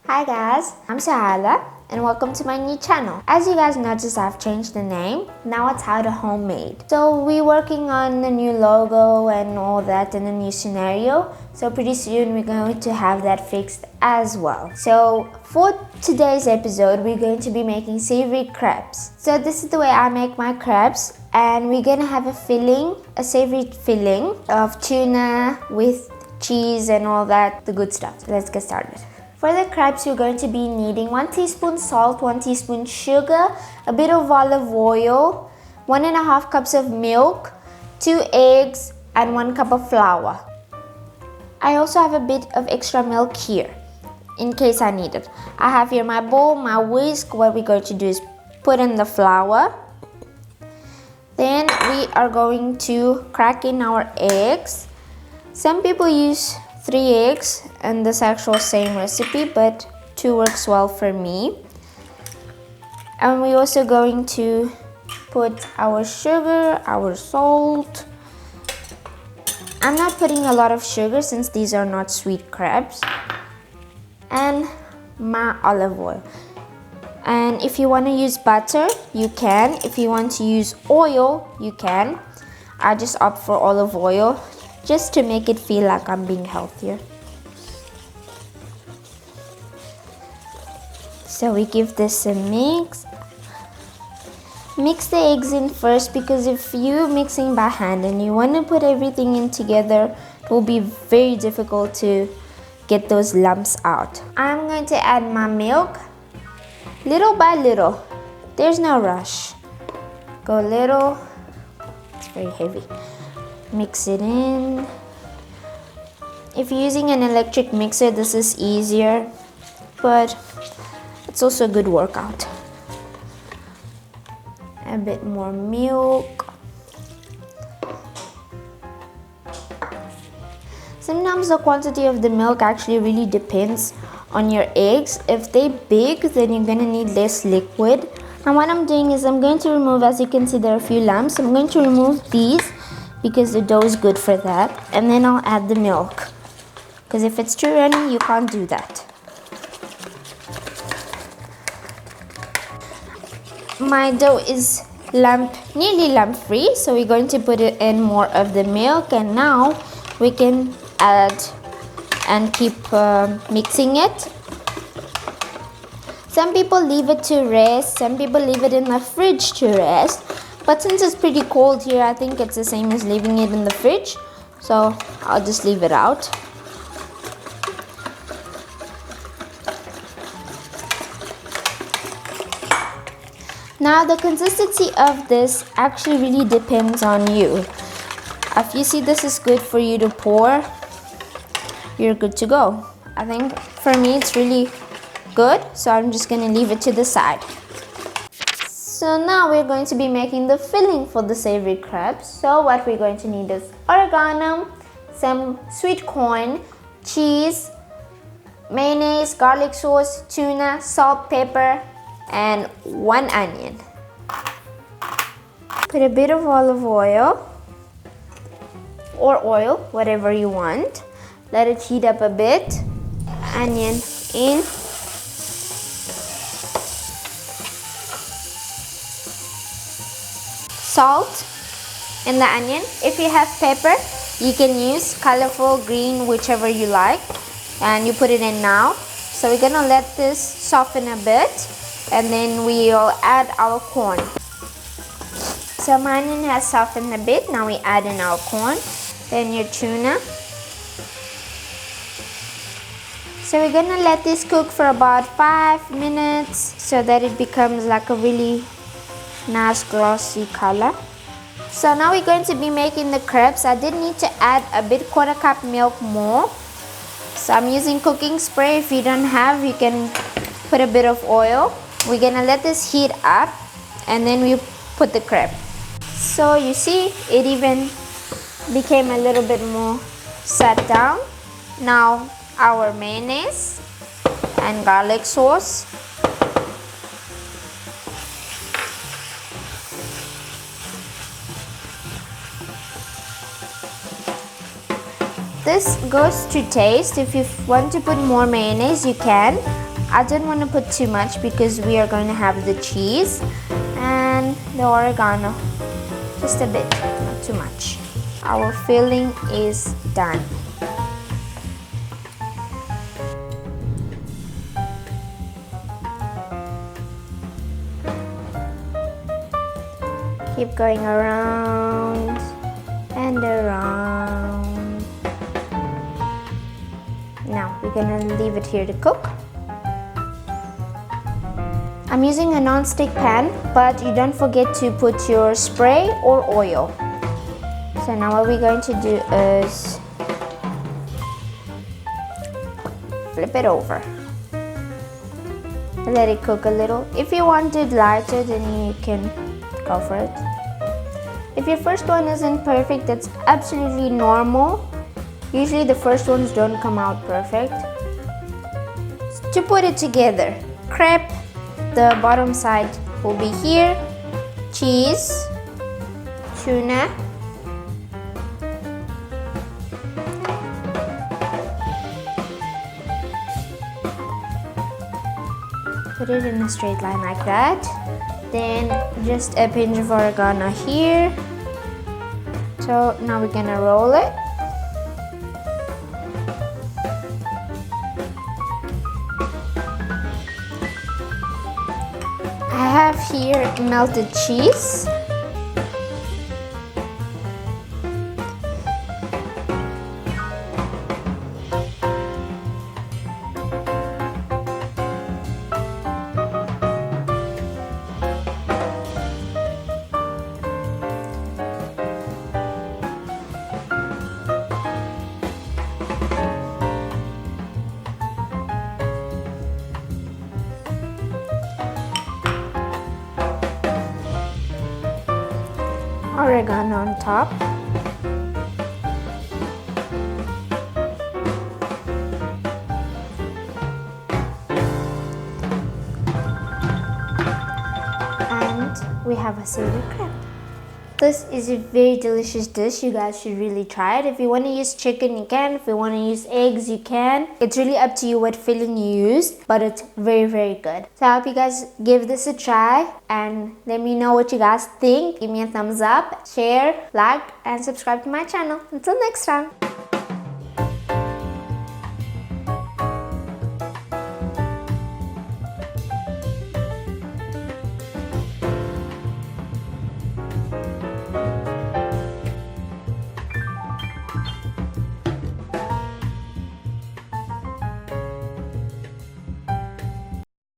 Hi guys, I'm Sahala and welcome to my new channel. As you guys noticed, I've changed the name. Now it's How to Homemade. So we're working on the new logo and all that in a new scenario. So pretty soon we're going to have that fixed as well. So for today's episode, we're going to be making savory crepes. So this is the way I make my crepes, and we're going to have a savory filling of tuna with cheese and all that, the good stuff. So let's get started. For the crepes, you're going to be needing 1 teaspoon salt, 1 teaspoon sugar, a bit of olive oil, 1.5 cups of milk, 2 eggs, and 1 cup of flour. I also have a bit of extra milk here, in case I need it. I have here my bowl, my whisk. What we're going to do is put in the flour. Then we are going to crack in our eggs. Some people use 3 eggs and this actual same recipe, but 2 works well for me. And we're also going to put our sugar, our salt. I'm not putting a lot of sugar since these are not sweet crepes. And my olive oil. And if you want to use butter, you can. If you want to use oil, you can. I just opt for olive oil, just to make it feel like I'm being healthier. So we give this a mix. Mix the eggs in first, because if you're mixing by hand and you want to put everything in together, it will be very difficult to get those lumps out. I'm going to add my milk little by little. There's no rush. Go little. It's very heavy. Mix it in. If you're using an electric mixer, this is easier, but it's also a good workout. A bit more milk. Sometimes the quantity of the milk actually really depends on your eggs. If they're big, then you're going to need less liquid. And what I'm doing is I'm going to remove, as you can see, there are a few lumps. I'm going to remove these because the dough is good for that, and then I'll add the milk, because if it's too runny, you can't do that. My dough is nearly lump free, so we're going to put it in more of the milk, and now we can add and keep mixing it. Some people leave it to rest, some people leave it in the fridge to rest. But since it's pretty cold here, I think it's the same as leaving it in the fridge. So I'll just leave it out. Now the consistency of this actually really depends on you. If you see this is good for you to pour, you're good to go. I think for me it's really good, so I'm just going to leave it to the side. So now we're going to be making the filling for the savory crepes. So what we're going to need is oregano, some sweet corn, cheese, mayonnaise, garlic sauce, tuna, salt, pepper, and 1 onion. Put a bit of olive oil or oil, whatever you want. Let it heat up a bit. Onion in. Salt in the onion. If you have pepper, you can use colorful, green, whichever you like, and you put it in now. So we're gonna let this soften a bit, and then we'll add our corn. So my onion has softened a bit. Now we add in our corn, then your tuna. So we're gonna let this cook for about 5 minutes so that it becomes like a really nice glossy color. So now we're going to be making the crepes. I did need to add a bit, 1/4 cup milk more. So I'm using cooking spray. If you don't have, you can put a bit of oil. We're gonna let this heat up, and then we put the crepe. So you see, it even became a little bit more set down. Now our mayonnaise and garlic sauce. This goes to taste. If you want to put more mayonnaise, you can. I don't want to put too much because we are going to have the cheese and the oregano. Just a bit, not too much. Our filling is done. Keep going around and around. Now we're gonna leave it here to cook. I'm using a non-stick pan, but you don't forget to put your spray or oil. So now what we're going to do is flip it over. Let it cook a little. If you want it lighter, then you can go for it. If your first one isn't perfect, that's absolutely normal. Usually the first ones don't come out perfect. To put it together, crepe, the bottom side will be here, cheese, tuna, put it in a straight line like that. Then just a pinch of oregano here. So now we're gonna roll it. I have here melted cheese. Oregano on top. And we have a savoury crepe. This is a very delicious dish. You guys should really try it. If you want to use chicken, you can. If you want to use eggs, you can. It's really up to you what filling you use, but it's very, very good. So I hope you guys give this a try and let me know what you guys think. Give me a thumbs up, share, like, and subscribe to my channel. Until next time.